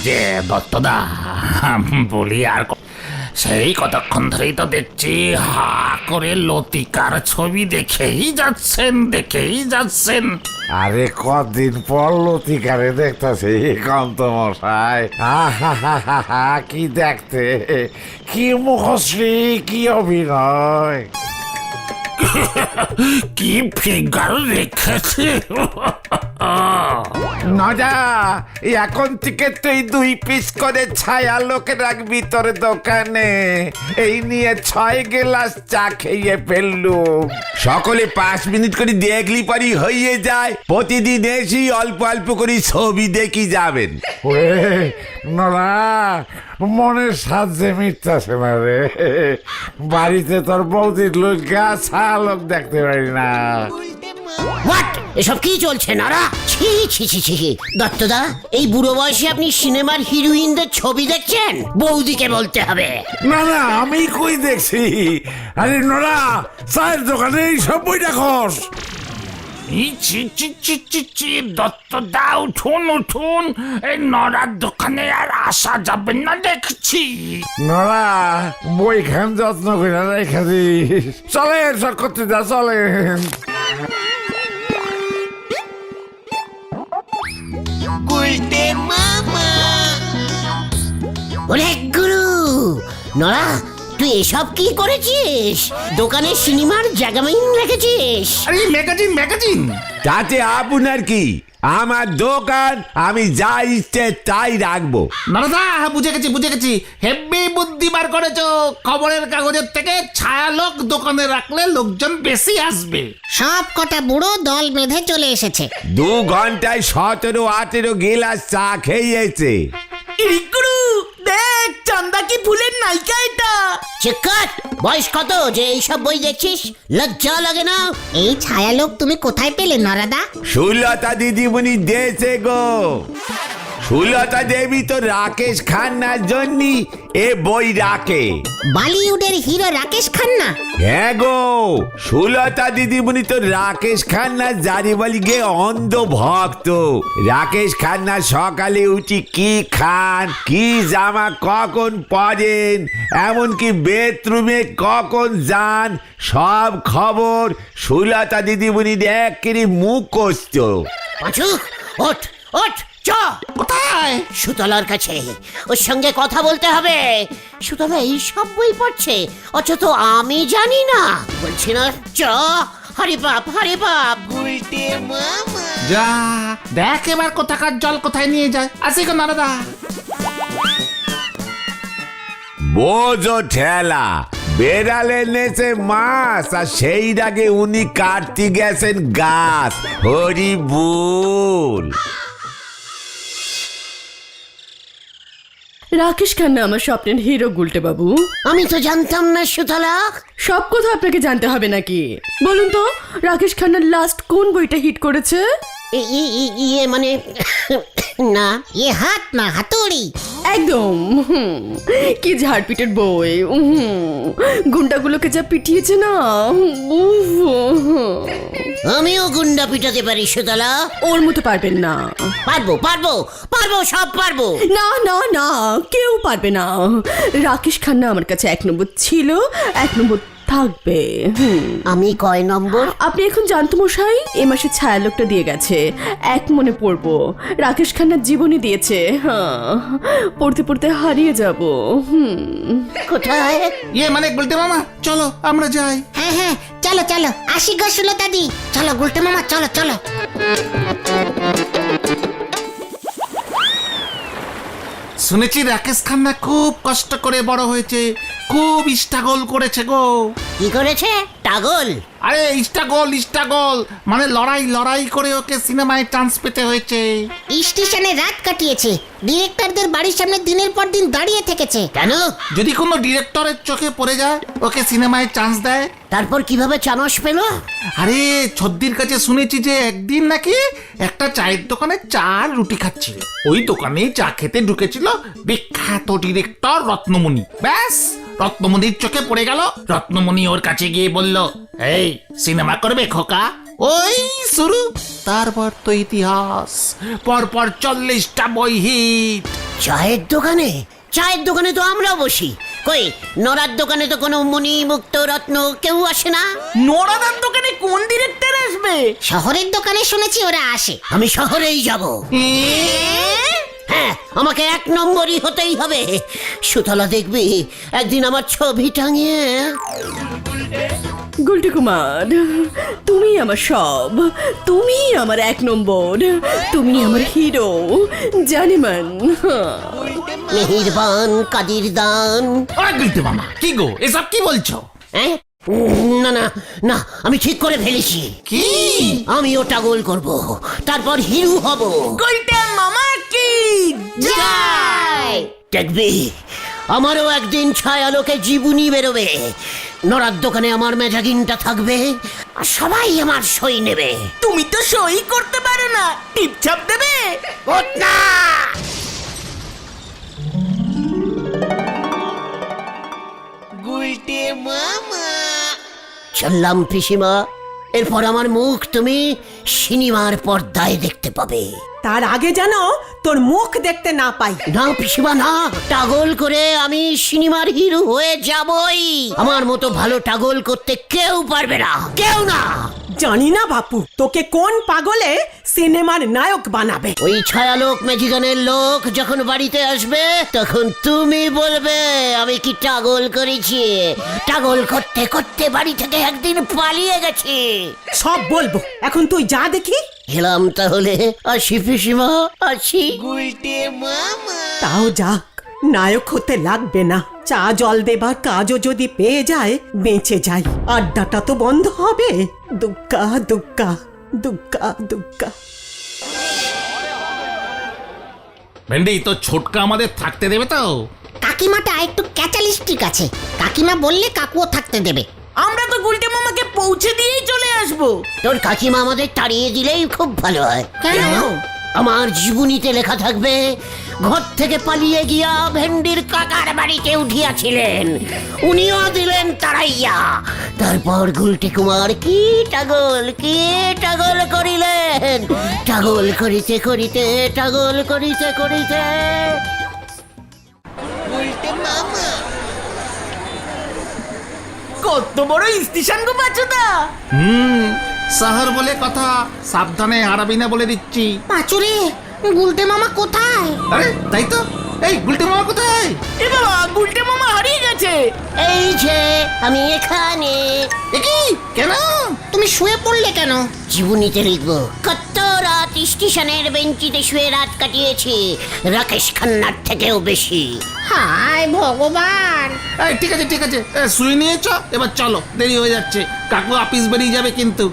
যে দত্তদা, বলি আর সেই কতক্ষণ ধরেই তো দেখছি হা করে লতিকার ছবি দেখেই যাচ্ছেন। আরে কদিন পর লতিকারে দেখতেছি কান্ত মশাই। কি দেখতে, কি মুখশ্রী, কি অভিনয়, কি ফিগার রেখেছে। নজা এখন থেকে তুই 2 পিস করে ছায়া লোকে রাখবি তোর দোকানে। এই নিয়ে 6 গ্লাস চা খেয়ে ফেললুম। সকলে 5 মিনিট করে দেখলি পরই হয়ে যায়। প্রতিদিন এসি অল্প অল্প করে ছবি দেখি যাবেন। নরা মনের সাহায্যে মিটতেছে না রে। বাড়িতে তোর বৌদির লোক লোক দেখতে পারি না। হোয়াট, এসব কি চলছে নারা? ছি ছি ছি ছি। দত্তদা, এই বুড়ো বয়সে আপনি সিনেমার হিরোইনদের ছবি দেখছেন? বৌদিকে বলতে হবে। না না, আমি কই দেখছি। আরে নরা, চায়ের দোকানে এই সব বই দেখস? দত্তদা উঠুন, এই নড়ার দোকানে আর আসা যাবে না দেখছি। নরা বই খান যত্ন করে রেখে দিস। চলেন সব করতে যা, চলেন। ওরে গুরু, নরা তুই এসব কি করেছিস? দোকানে সিনেমার জায়গামাইন রেখেছিস? আরে ম্যাগাজিন তাতে আপনার কি? আমার দোকান, আমি যা ইচ্ছে তাই রাখবো। নারদা, বুঝে গেছি, হেব্বি বুদ্ধি বার করেছো। খবরের কাগজের থেকে ছায়ালোক দোকানে রাখলে লোকজন বেশি আসবে। সব কটা বুড়ো দল বেঁধে চলে এসেছে। 2 ঘন্টায় 17-18 গিলাস চা খেয়েছে। গুরু দেখ, চান্দা কি ফুলের নায়িকা এটা? চিৎকার! বয়স কত যে এইসব বই দেখছিস? লজ্জা লাগে না? এই ছায়ালোক তুমি কোথায় পেলে নরাদা? সুলতা দিদিমণি দিয়েছে গো। সুলতা দেবী তো রাকেশ খান্নার জন্য এ বই রাখে। বলিউডের হিরো রাকেশ খান্না? হ্যাঁ গো, সুলতা দিদিমণি তো রাকেশ খান্নার জারিবালিকে অন্ধ ভক্ত। রাকেশ খান্না সকালে উঠি কি খান, কি জামা কখন পরেন, এমনকি বেডরুমে কখন যান, সব খবর সুলতা দিদিমণির একেবারে মুখস্থ। পাঁচু, ওঠ ওঠ, চ। কোথায়? সুতলার কাছে, ওর সঙ্গে কথা বলতে হবে। সুতলা এই সব বই পড়ছে, অথচ আমি জানি না। বলছি না, চ। হরি বাপ। যা দেখ এবার কোথাকার জল কোথায় নিয়ে যায়। আসি গো নারদা। বোঝো ঠেলা, বেড়ালে নেছে মাছ, আর সেই আগে উনি কাটতে গেছেন গাছ। হরি বল। রাকেশ খান্না আমার স্বপ্নের হিরো গুলটে বাবু। আমি তো জানতাম না সুতলা। সব কথা আপনাকে জানতে হবে নাকি? বলুন তো, রাকেশ খান্নার লাস্ট কোন বইটা হিট করেছে? ইয়ে মানে না, হাত না, হাতুড়ি। একদম। কি ঝাড়পিটের বই। গুন্ডাগুলোকে যা পিটিয়েছে না। আমিও গুন্ডা পিটাতে পারি সুতলা। ওর মতো পারবেন না। পারবো, সব পারবো। না না না, কেউ পারবে না। রাকেশ খান্না আমার কাছে 1 নম্বর ছিল, 1 নম্বর থাকবে। আমি কয় নম্বর? আপনি এখন জানতো মশাই, এ মাসে ছায়ালোকটা দিয়ে গেছে। 1 মনে পড়বো। রাকেশ খান্নার জীবনী দিয়েছে। পড়তে পড়তে হারিয়ে যাব। কোথায়? ইয়ে মানে বলতে মামা, চলো আমরা যাই। হ্যাঁ, চলো আসি গো সুলতা দি। চলো গুলটে মামা, চলো। শুনেছি রাকেশ খান্না খুব কষ্ট করে বড় হয়েছে, খুব স্ট্রাগল করেছে গো। কি করেছে? টাগল? আরে স্ট্রাগল মানে লড়াই করে ওকে সিনেমায় চান্স পেতে হয়েছে। স্টেশনে রাত কাটিয়েছে, ডিরেক্টরদের বাড়ির সামনে দিনের পর দিন দাঁড়িয়ে থেকেছে। কেন? যদি কোনো ডিরেক্টরের চোখে পড়ে যায়, ওকে সিনেমায় চান্স দেয়। তারপর কিভাবে চানস পেল? আরে ছদ্দির কাছে শুনেছি যে একদিন নাকি একটা চায়ের দোকানে চা আর রুটি খাচ্ছিল। ওই দোকানে চা খেতে ঢুকেছিল বিখ্যাত ডিরেক্টর রত্নমণি। ব্যাস, রত্নমণির চোখে পড়ে গেল। রত্নমণি ওর কাছে গিয়ে বলল, এই সিনেমা করবে খোকা? ওই শুরু। তারপর তো ইতিহাস, পরপর 40টা বই হিট। চায়ের দোকানে? চায়ের দোকানে তো আমরাও বসি। কই, নড়ার দোকানে তো কোনো মুনি মুক্ত রত্ন কেউ আসে না। নড়াদার দোকানে কোন ডিরেক্টর আসবে? শহরের দোকানে শুনেছি ওরা আসে। আমি শহরেই যাব। হ্যাঁ, আমাকে 1 নম্বরই হতেই হবে। সুতলা দেখবি একদিন আমার ছবি টাঙিয়ে। গুলটি কুমার, তুমি আমার সব, তুমি আমার 1 নম্বর, তুমি আমার হিরো জানিমান। মেহেরবান কাদির দান। আরে গুলটে মামা, কি গো এসব কি বলছো? হ্যাঁ? না না না, আমি ঠিক করে ফেলেছি। কি? আমিও টাগল করব, তারপর হিরো হব। গুলটে মামা কি জয়! দেখবি আমারও একদিন ছায়ালোকে জীবনী বেরোবে। নড়ার দোকানে আমার মেজাগিনটা থাকবে, আর সবাই আমার সই নেবে। তুমি তো সই করতে পারো না, টিপছাপ দেবে। ওঠ না! চললাম পিসিমা, এরপর আমার মুখ তুমি সিনেমার পর্দায় দেখতে পাবে। তার আগে যেন তোর মুখ দেখতে না পাই। না পিসিমা না, টাগল করে আমি সিনেমার হিরো হয়ে যাবই। আমার মতো ভালো টাগল করতে কেউ পারবে না, কেউ না। জানি না বাপু, তোকে কোন পাগলে সিনেমার নায়ক বানাবে। ওই ছায়ালোক ম্যাজিগানের লোক যখন বাড়িতে আসবে, তখন তুমি বলবে আমি কি টাগল করেছি। টাগল করতে করতে বাড়ি থেকে একদিন পালিয়ে গেছি। সব বলবো, এখন তুই যা দেখি। গেলাম তাহলে, আসি পিসিমা, আসি। তাও যাক, নায়ক হতে লাগবে না। চা জল দেবার কাজও যদি পেয়ে যায়, বেঁচে যাই। আড্ডাটা তো বন্ধ হবে। দুক্কা দুক্কা দুক্কা দুক্কা। ভেন্ডি, তো ছোটকা আমাদের থাকতে দেবে তো? কাকিমাটা একটু ক্যাচালিস্টিক আছে। কাকিমা বললে কাকুও থাকতে দেবে। আমরা তো গুলটে মামাকে পৌঁছে দিয়েই চলে আসবো। তোর কাকিমা আমাদের তাড়িয়ে দিলেই খুব ভালো হয়। কেন? আমার জীবনীতে লেখা থাকবে, ঘর থেকে পালিয়ে গিয়া ভেন্ডির কাকার বাড়িতে উঠিয়াছিলেন, উনিও দিলেন তাড়াইয়া। তারপর গুলটে কুমার কি টাগল করিলেন। টাগল করিতে করিতে, টাগল করিতে করিতে কত বড় স্টেশন গো বাচুদা। শহর বলে কথা, সাবধানে হারাবি না বলে দিচ্ছি। পাঁচুরে, গুলটে মামা কোথায়? আরে তাই তো, এই গুলটে মামা কোথায়? এ বাবা, গুলটে মামা হারিয়ে গেছে। এই যে আমি এখানে। কি? কেন? তুমি শুয়ে পড়লে কেন? জীবনীতে লিখবো, কত রাত স্টেশনের বেঞ্চিতে শুয়ে রাত কাটিয়েছি, রাকেশ খান্নার থেকেও বেশি। হায় ভগবান! এই ঠিক আছে ঠিক আছে, শুয়ে নিয়েছ, এবার চলো, দেরি হয়ে যাচ্ছে। কাকু অফিস বেরিয়ে যাবে কিন্তু।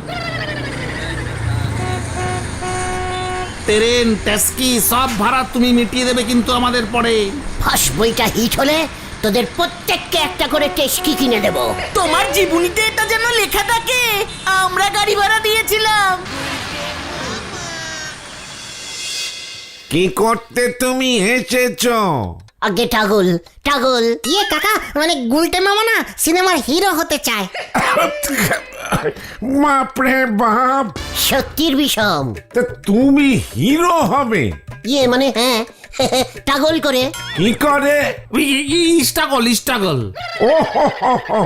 ট্রেন ট্যাক্সি সব ভাড়া তুমি মিটিয়ে দেবে কিন্তু আমাদের পরে। ফার্স্ট বইটা হিট হলে তোদের প্রত্যেককে একটা করে টেস্কি কিনে দেব। তোমার জীবনীতে এটা যেন লেখা থাকে, আমরা গাড়ি ভাড়া দিয়েছিলাম। কি করতে তুমি এসেছো? আগে টাগল। ইয়ে কাকা, মানে গুলটে মামা না সিনেমার হিরো হতে চায়। বাপরে বাপ, সত্যির বিষম। তা তুমি হিরো হবে? ইয়ে মানে হ্যাঁ, টাগল করে। কি করে? স্ট্রাগল। ও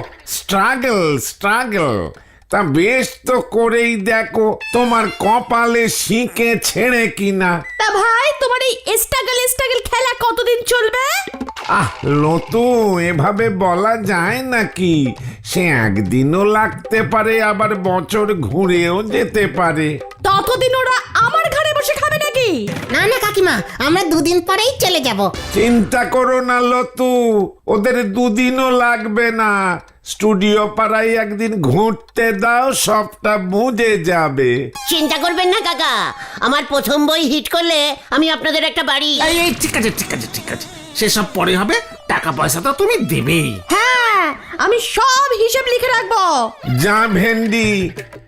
স্ট্রাগল। তা বেশ তো করেই দেখো তোমার কপালে শিঁকে ছেড়ে কিনা। তা ভাই, তোমার এই স্ট্রাগল খেলা কতদিন চলবে? আহ লতু, এভাবে বলা যায় নাকি? সে একদিনও লাগতে পারে, আবার বছর ঘুরেও যেতে পারে। ততদিন ওরা আমার ঘরে বসে খাবে নাকি? না না কাকিমা, আমরা 2 দিন পরেই চলে যাব। চিন্তা করো না লতু, ওদের 2 দিনও লাগবে না। স্টুডিও পাড়ায় একদিন ঘুরতে দাও, সবটা বুঝে যাবে। চিন্তা করবেন না কাকা, আমার প্রথম বই হিট করলে আমি আপনাদের একটা বাড়ি। এই ঠিক আছে ঠিক আছে ঠিক আছে, সেসব পরে হবে। টাকা পয়সা তো তুমি দেবেই। হ্যাঁ, আমি সব হিসেব লিখে রাখবো। যা ভেন্ডি,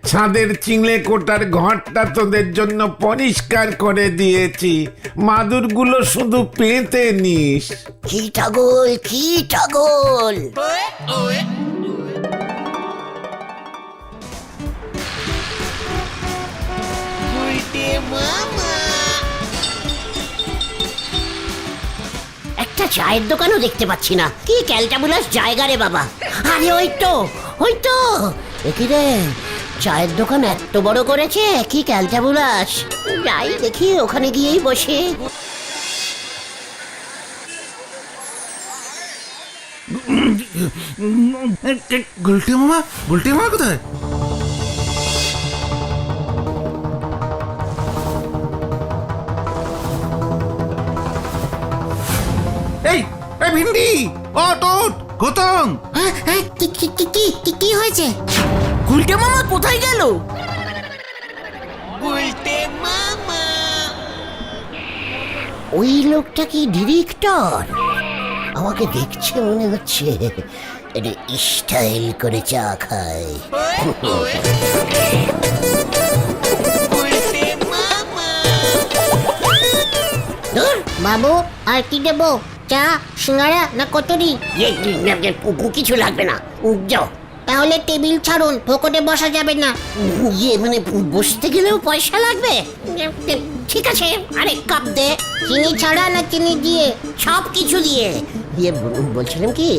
ছাদের চিংড়ে কোটার ঘরটা তোদের জন্য পরিষ্কার করে দিয়েছি। মাদুরগুলো শুধু পেতে নিস। কি টাগল। একটা চায়ের দোকানও দেখতে পাচ্ছি না। কি ক্যালটাবুলাস জায়গা রে বাবা। আরে ওই তো দেখি রে, চায়ের দোকান এত বড় করেছে, কি ক্যালটাবুলাস। যাই দেখি, ওখানে গিয়েই বসে। গুলটে মামা কোথায়? এই ভিন্ডি, ওট গৌতম। কি হয়েছে? গুলটে মামা কোথায় গেল? ওই লোকটা কি ডিরেক্টর? আমাকে দেখছে মনে হচ্ছে। এটা স্টাইল করে চা খায়। বাবু, আর কি দেবো? চা, সিঙ্গাড়া না কচুরি? কিছু লাগবে না, যাও। তাহলে টেবিল ছাড়ুন, ফোকটে বসা যাবে না। মানে বসতে গেলেও পয়সা লাগবে। ঠিক আছে, আরেক কাপ দে। চিনি ছাড়া না চিনি দিয়ে? সব কিছু দিয়ে। বলছিলাম কি,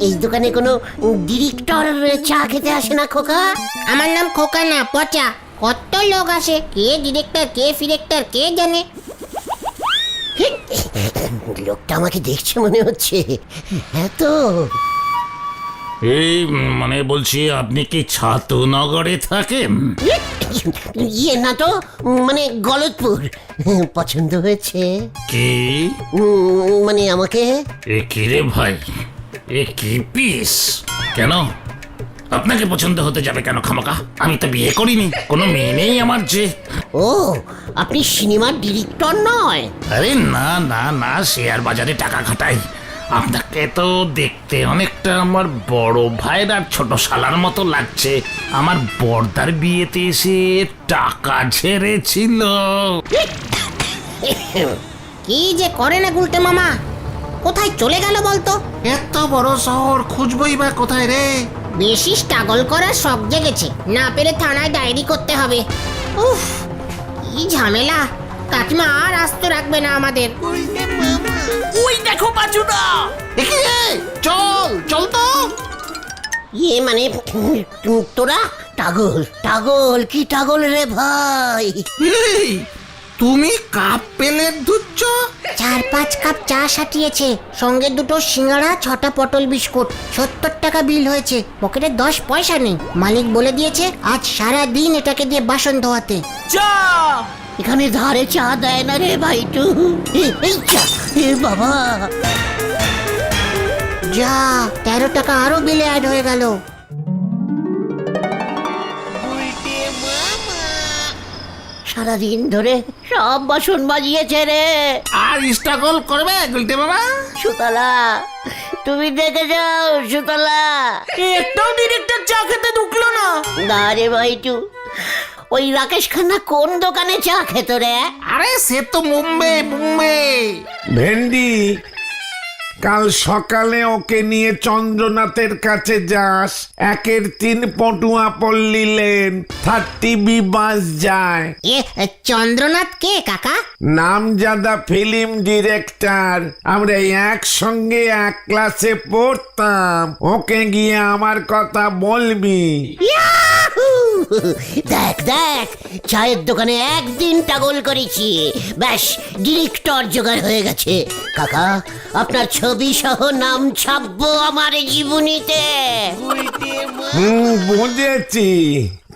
এই দোকানে কোনো ডিরেক্টর চা খেতে আসে না খোকা? আমার নাম খোকা না, পচা। কত লোক আসে, কে ডিরেক্টর কে ফিরেক্টর কে জানে। লোকটা আমাকে দেখছে মনে হচ্ছে। হ্যাঁ তো। এই মানে বলছি, আপনি কি ছাতুনগরে থাকেন? না তো, মানে গলতপুর। পছন্দ হয়েছে? কি মানে আমাকে? এ কি রে ভাই, এ কি পিস? কেন আপনাকে পছন্দ হতে যাবে কেন খামাকা? আমি তো বিয়ে করিনি, কোনো মেয়ে নেই আমার যে। ও, আপনি সিনেমার ডিরেক্টর নয়? আরে না না না, শেয়ার বাজারে টাকা খাটাই। আপনাকে তো দেখতে অনেকটা আমার বড় ভাইয়ের আর ছোট শালার মতো লাগছে। আমার বর্দার বিয়েতে এসে টাকা ঝেড়েছিল। কি যে করে না গুলটে মামা, কোথায় চলে গেল বলতো? এত বড় শহর খুঁজবই বা কোথায় রে? বেশি স্ট্রাগল করার শখ জেগেছে, না পেরে থানায় ডায়েরি করতে হবে। উফ, কি ঝামেলা। কাকিমা আর আস্ত রাখবে না আমাদের। ওই দেখো পাচুদা। চল তো। মানে তোরা টাগল কি টাগল রে ভাই? এই, তুমি কাপ পেলে দুধ? 4-5 কাপ চা সাটিয়েছে, সঙ্গে 2 সিঙ্গাড়া, 6টা পটল বিস্কুট। 70 টাকা বিল হয়েছে, পকেটে 10 পয়সা নেই। মালিক বলে দিয়েছে আজ সারা দিন এটাকে দিয়ে বাসন ধোয়াতে। চা এখানে ধারে চা দেয় না রে ভাইটু। এই চা, এ বাবা, যা 13 টাকা আরো বিলে অ্যাড হয়ে গেল। সারাদিন ধরে সব বাসন বাজিয়েছে রে। আর স্ট্রাগল করবে গুলটে বাবা? সুতলা, তুমি দেখে যাও সুতলা। একটাও ডিরেক্টর চা খেতে ঢুকলো না। না রে ভাইটু, ওই রাকেশ খান্না কোন দোকানে চা খেত রে? আরে সে তো মুম্বাই। ভেন্ডি, কাল সকালে ওকে নিয়ে চন্দ্রনাথের কাছে যাস। 1-3 পটুয়া পল্লী লেন, 30B বাস যায়। চন্দ্রনাথ কে কাকা? নামজাদা ফিল্ম ডিরেক্টর। আমরা একসঙ্গে এক ক্লাসে পড়তাম। ওকে গিয়ে আমার কথা বলবি। ইয়াহু! দেখ চায়ের দোকানে একদিন টাগল করেছি, ব্যাস ডিরেক্টর জোগাড় হয়ে গেছে। কাকা, আপনার ছবি সহ নাম ছাপবো আমার জীবনীতে। বুঝেছি,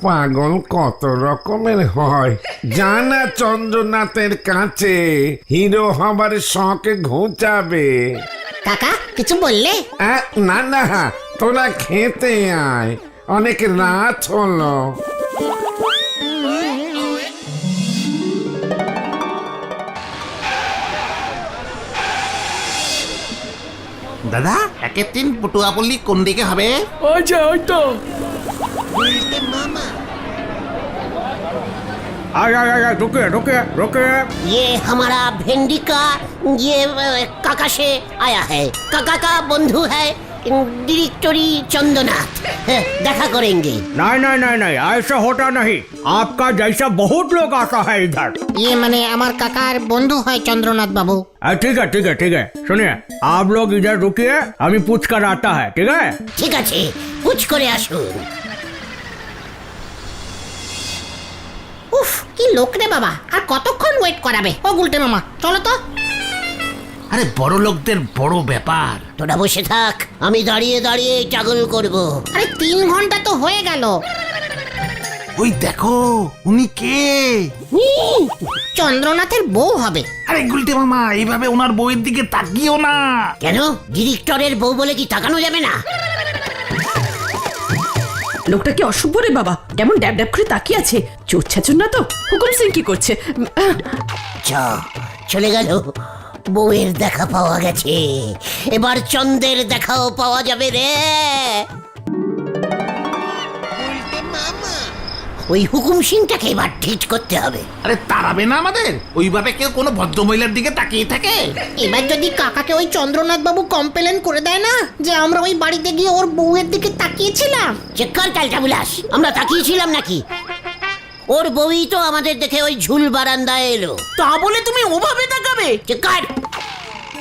পাগল কত রকমের হয়। জানা চন্দ্রনাথের কাছে হিরো হবার শখে ঘুচাবে। কাকা কিছু বললে? না না, তোরা খেতে আয়, অনেক রাত হলো। দাদা, 1-3 পটুয়াপল্লী কোন দিকে হবে? আচ্ছা, ওই তো। रुके। ये हमारा भिंडी का ये काका से आया है, काका का बंधु है। ডিরেক্টরি চন্দ্রনাথ, দেখা করেंगे। नहीं नहीं नहीं नहीं, ऐसा होता नहीं। आपका जैसा बहुत लोग आता है इधर। ইয়ে মানে আমার কাকার বন্ধু হয় চন্দ্রনাথ বাবু। ठीक है ठीक है ठीक है, सुनिए आप लोग इधर रुकिए, अभी पूछ कर आता है, ठीक है? ঠিক আছে, পুছ করে আসুন। উফ কি লোক রে বাবা, আর কতক্ষণ ওয়েট করাবে? ও গুলটে মামা চলো তো। আরে বড় লোকদের বড় ব্যাপার। তোরা বসে থাক, আমি দাঁড়িয়ে দাঁড়িয়ে টাগল করব। আরে 3 ঘন্টা তো হয়ে গেল। ওই দেখো, উনি কে? চন্দ্রনাথের বউ হবে। আরে গুলটে মামা, এইভাবে ওনার বউয়ের দিকে তাকিও না। কেন, ডিরেক্টরের বউ বলে কি তাকানো যাবে না? লোকটা কি অশুভ রে বাবা, কেমন ড্যাব ড্যাব করে তাকিয়ে আছে। চোর ছাচুর না তো? হুকুম সিং কি করছে? চলে গেল। বউয়ের দেখা পাওয়া গেছে, এবার চন্দ্রের দেখাও পাওয়া যাবে রে। ওই হুকুম সিংটাকে এবার ঠিক করতে হবে। আরে তাড়াবে না আমাদের? ওইভাবে কেউ কোনো ভদ্রমহিলার দিকে তাকিয়ে থাকে? এবার যদি কাকাকে ওই চন্দ্রনাথ বাবু কমপ্লেন করে দেয় না যে আমরা ওই বাড়িতে গিয়ে ওর বউয়ের দিকে তাকিয়েছিলাম। চেক কর ক্যালটা বুলাস, আমরা তাকিয়েছিলাম নাকি? ওর বউই তো আমাদের দেখে ওই ঝুল বারান্দায় এলো। তা বলে তুমি ওভাবে তাকাবে? চেক কর,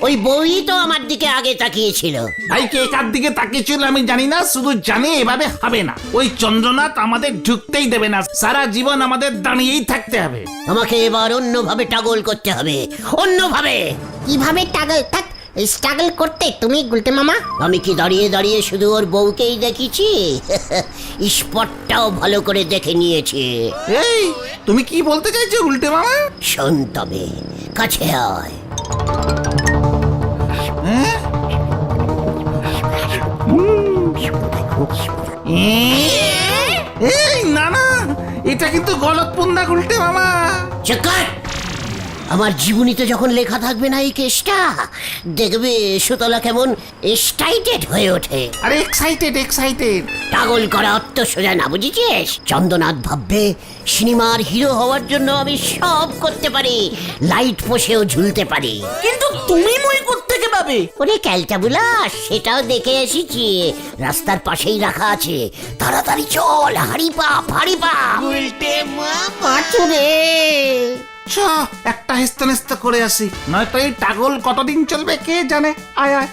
ওই বউই তো আমার দিকে আগে তাকিয়েছিল। ভাই কে কার দিকে তাকিয়েছিল আমি জানি না, শুধু জানি এভাবে হবে না। ওই চন্দ্রনাথ আমাদের ঢুকতেই দেবে না, সারা জীবন আমাদের দাঁড়িয়েই থাকতে হবে। আমাকে এবার অন্যভাবে টাগল করতে হবে, অন্যভাবে। কিভাবে টাগল থাক স্ট্রাগল করতে তুমি গুলটে মামা? আমি কি দাঁড়িয়ে দাঁড়িয়ে শুধু ওর বউকেই দেখেছি? স্পটটাও ভালো করে দেখে নিয়েছি। এই তুমি কি বলতে চাইছো গুলটে মামা? শোন তবে, কাছে আয়। এই না না, এটা কিন্তু গলতপুন্না গুলটে মামা। চেকার, আমার জীবনীতে যখন লেখা থাকবে না এই কেসটা, দেখবে সুতলা কেমন এক্সাইটেড হয়ে ওঠে। আরে এক্সাইটেড এক্সাইটেড। পাগল করা অত সোজা না, বুঝেছিস? চন্দ্রনাথ ভাববে সিনেমার হিরো হওয়ার জন্য আমি সব করতে পারি, লাইট পোষেও ঝুলতে পারি। কিন্তু তুমি মই কোত্থেকে পাবে? ওরে ক্যালটা বুলাস, সেটাও দেখে এসেছি, রাস্তার পাশেই রাখা আছে। তাড়াতাড়ি চল, হাড়ি পাপ হাড়ি পাপ। পাচুরে চ একটা হেস্তা নেস্তা করে আসি, নয়তো এই টাগল কতদিন চলবে কে জানে। আয় আয়।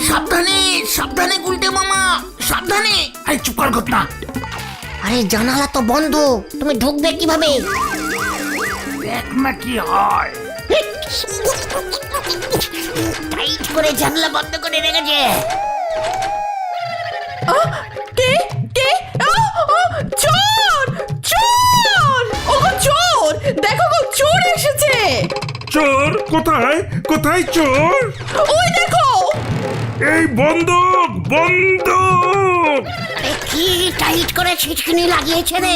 সাবধানে সাবধানে গুলটে মামা, সাবধানে। আরে চুপ কর ঘটনা। আরে জানালা তো বন্ধ, তুমি ঢুকবে কিভাবে? দেখ না কি হয়। টাইট করে জানলা বন্ধ করে রেখেছে। কে কে? চোর চোর! ওগো চোর, দেখো গো চোর এসেছে। চোর কোথায়? কোথায় চোর? ওই দেখো। এই বন্দুক বন্দুক! আরে কি টাইট করে ছিটকিনি লাগিয়েছে রে।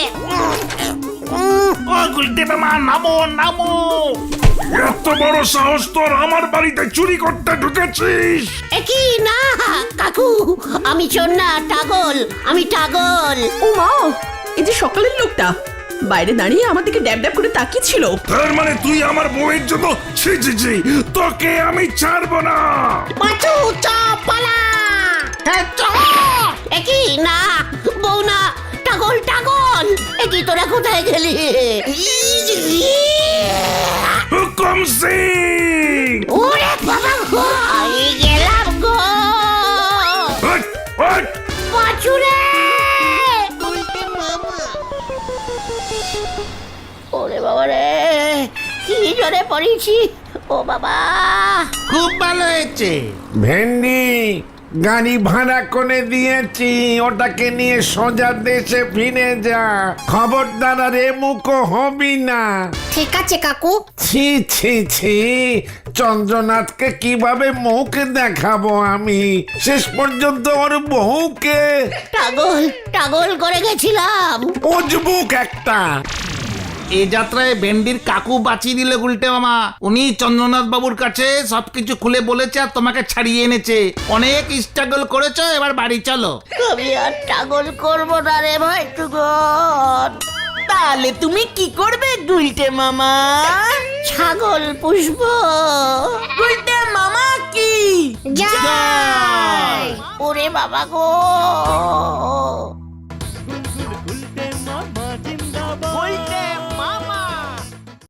ও গুলটে মামা নামো নামো। এত বড় সাহস তোর, আমার বাড়িতে চুরি করতে ঢুকেছিস? একই না কাকু, আমি চোর না, টাগল, আমি টাগল। ও মা, এই যে সকালের লোকটা বাইরে দাঁড়িয়ে আমার দিকে ড্যাব ড্যাব করে তাকিয়েছিল। তার মানে তুই আমার বউয়ের জন্য ছি ছি ছি, তোকে আমি ছাড়বো না। পাচু চ পালা। হ্যাঁ চ। একই না, বউ না, টাগল টাগল। একই তোরা কোথায় গেলি? হুকুম সিং! ওরে বাবা গো, আমি গেলাম গো। ওঠ, ওঠ! পাচুরে! ওরে বাবা রে, কি জোরে পড়েছি। ও বাবা, খুব ভালো হয়েছে। ভেন্ডি, গাড়ি ভাড়া করে দিয়েছি, ওটাকে নিয়ে সোজা দেশে ফিরে যা। খবরদার রে মুখো হবি না। ঠিক আছে কাকু। ছি ছি ছি, চন্দ্রনাথকে কিভাবে মুখ দেখাবো আমি? শেষ পর্যন্ত ওর বউকে টাগল টাগল করে গেছিলাম। উজবুক একটা। এ যাত্রায় ভেন্ডির কাকু বাঁচিয়ে দিলে গুলটে মামা। উনি চন্দ্রনাথ বাবুর কাছে সবকিছু খুলে বলেছে আর তোমাকে ছাড়িয়ে এনেছে। অনেক স্ট্রাগল করেছো, এবার বাড়ি চলো। আমি আর টাগল করবো না রে ভাই টুকন। তাহলে তুমি কি করবে গুলটে মামা? ছাগল পুষবো। গুলটে মামা কি যাই ওরে বাবা গো।